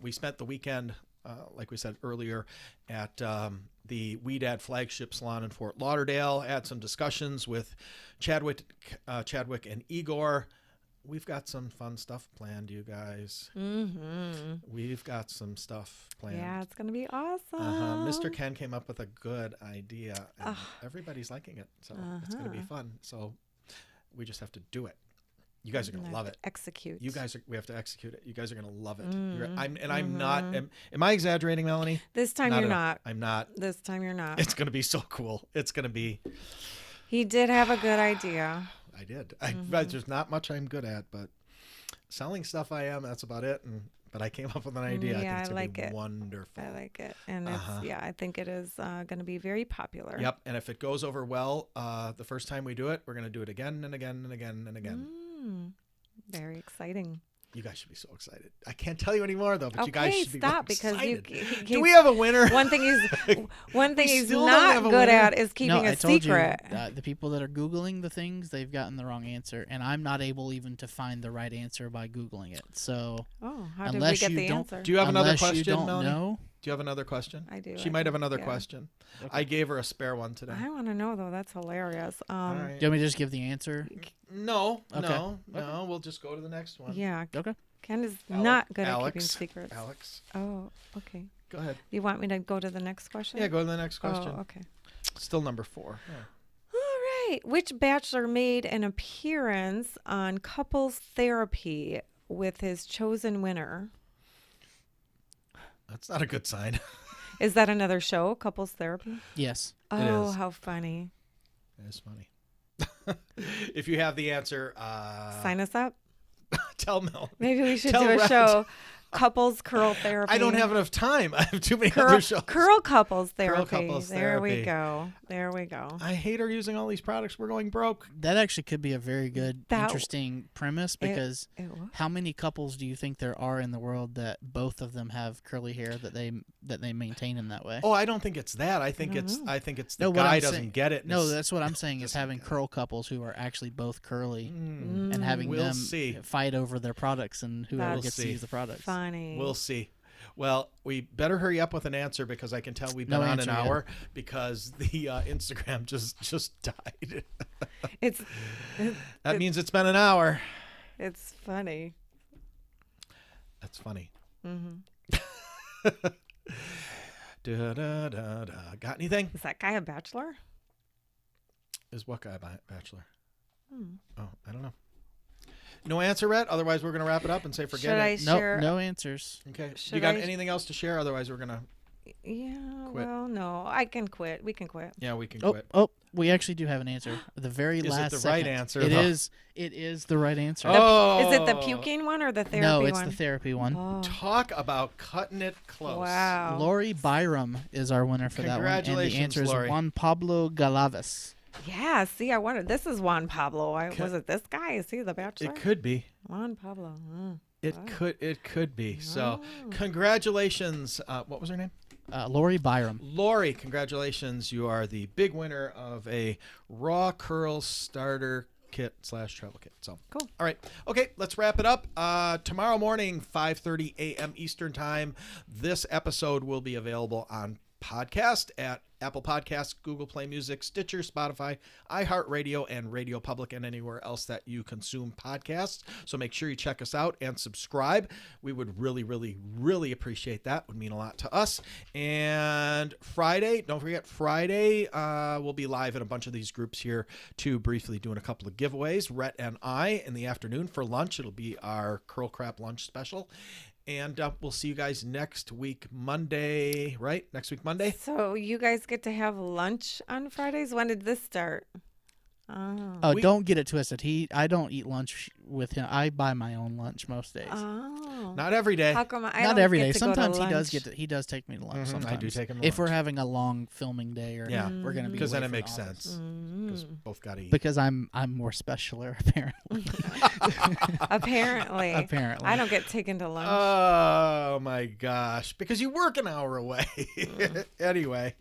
We spent the weekend, like we said earlier, at the Weedad flagship salon in Fort Lauderdale. Had some discussions with Chadwick and Igor. We've got some fun stuff planned, you guys. We've got some stuff planned. Yeah, it's gonna be awesome. Mr. Ken came up with a good idea, and everybody's liking it, so it's going to be fun. So we just have to do it. You guys are going to love it. Execute. We have to execute it. You guys are going to love it. I'm not. Am I exaggerating, Melanie? This time Not you're at all. not. I'm not. This time you're not. It's going to be so cool. It's going to be. He did have a good idea. I did. There's not much I'm good at, but selling stuff I am. That's about it. But I came up with an idea. Yeah, I think it's I gonna like be it. wonderful. I like it, and it's I think it is going to be very popular. Yep. And if it goes over well, the first time we do it, we're going to do it again and again and again and again. Very exciting. You guys should be so excited. I can't tell you anymore though, but you guys Okay, should be stop excited. because Do we have a winner? one thing he's still don't have not a good winner? at is keeping no, a I told secret. you, the people that are Googling the things, they've gotten the wrong answer, and I'm not able even to find the right answer by Googling it. So Oh, how did we unless get you the don't- answer? Do you have another unless you question, don't Melanie? know, Do you have another question? I do. She I might have think, another yeah. question. Okay. I gave her a spare one today. I want to know though. That's hilarious. All right. do you want me to just give the answer? No, Okay. no. We'll just go to the next one. Yeah, Okay. Ken is Ale- not good at Alex. keeping secrets. Alex, Oh, okay. go ahead. You want me to go to the next question? Yeah, go to the next question. Oh, okay. Still number 4. Yeah. All right. Which bachelor made an appearance on Couples Therapy with his chosen winner? That's not a good sign. Is that another show, Couples Therapy? Yes. Oh, is. how funny. It's funny. If you have the answer, Sign us up. tell Mel. Maybe we should tell do a Rhett. show, Couples Curl Therapy. I don't have enough time. I have too many Curl, other shows. curl Couples Therapy. Couples There we Therapy. go. There we go. I hate her using all these products. We're going broke. That actually could be a very good, That- interesting premise because It was. how many couples do you think there are in the world that both of them have curly hair that they maintain in that way? Oh, I don't think it's that. I think don't it's know. the No, what guy I'm doesn't saying- get it. and No, it's- that's what I'm saying is doesn't having get it. curl couples who are actually both curly Mm, and having We'll them see. fight over their products and whoever That's gets to use the products. Funny. We'll see. Well, we better hurry up with an answer because I can tell we've been No on answer an yet. hour because the Instagram just died. It's That means it's been an hour. it's funny. That's funny. Hmm. Da, da, da, da. Got anything? Is that guy a bachelor? Is what guy bachelor? Hmm. Oh, I don't know. No answer, Rhett? Otherwise, we're going to wrap it up and say forget Should I it. share? No answers. Okay. Should You got I- anything else to share? Otherwise, we're going to... Yeah. Quit. Well, no. I can quit. We can quit. Yeah, we can Oh, quit. we actually do have an answer. The very Is it last the right second. answer, It though? is. It is the right answer. Oh! Is it the puking one or the therapy no, it's one? the therapy one. Oh. Talk about cutting it close. Wow. Lori Byram is our winner for that one, and the Congratulations, answer is Lori. Juan Pablo Galavis. Yeah. See, I wondered. This is Juan Pablo. Was it this guy? Is he the bachelor? It could be. Juan Pablo. It Wow. could be. So, Wow. congratulations. What was her name? Lori Byram. Lori, congratulations. You are the big winner of a Raw Curl Starter Kit / travel kit. So Cool. All right. Okay, let's wrap it up. Tomorrow morning, 5:30 a.m. Eastern Time, this episode will be available on podcast at Apple Podcasts, Google Play Music, Stitcher, Spotify, iHeartRadio, and Radio Public, and anywhere else that you consume podcasts. So make sure you check us out and subscribe. We would really, really, really appreciate that. Would mean a lot to us. And Friday, don't forget, Friday, we'll be live in a bunch of these groups here too, briefly doing a couple of giveaways. Rhett and I in the afternoon for lunch. It'll be our Curl Crap lunch special. And we'll see you guys next week, Monday, right? Next week, Monday? So you guys get to have lunch on Fridays? When did this start? Oh. Oh, We- don't get it twisted. I don't eat lunch with him. I buy my own lunch most days. Oh. Not every day. How come I Not don't every get day. to go to Sometimes lunch? he does take me to lunch. Mhm, I Sometimes do take him to if we're lunch. having a long filming day or Yeah. we're gonna be Because then away it from the makes office. sense. Because Mm. both got to eat. Because I'm more specialer apparently. Apparently. Apparently. I don't get taken to lunch. Oh my gosh. Because you work an hour away. Anyway.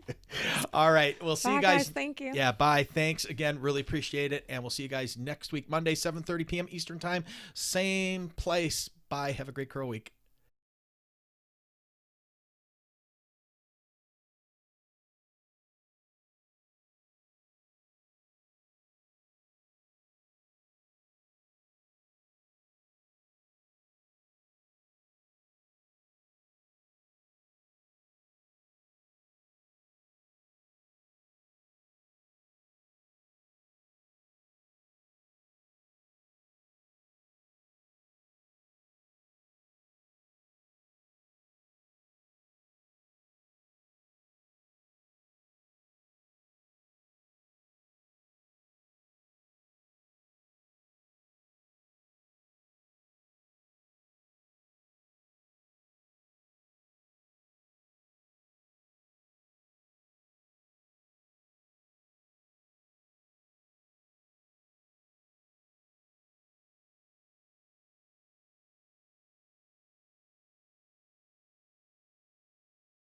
All right. We'll see Bye, you guys. Thank you. Yeah, bye. Thanks again. Really appreciate it. And we'll see you guys next week, Monday, 7:30 p.m. Eastern Time. Same place. Bye. Have a great curl week.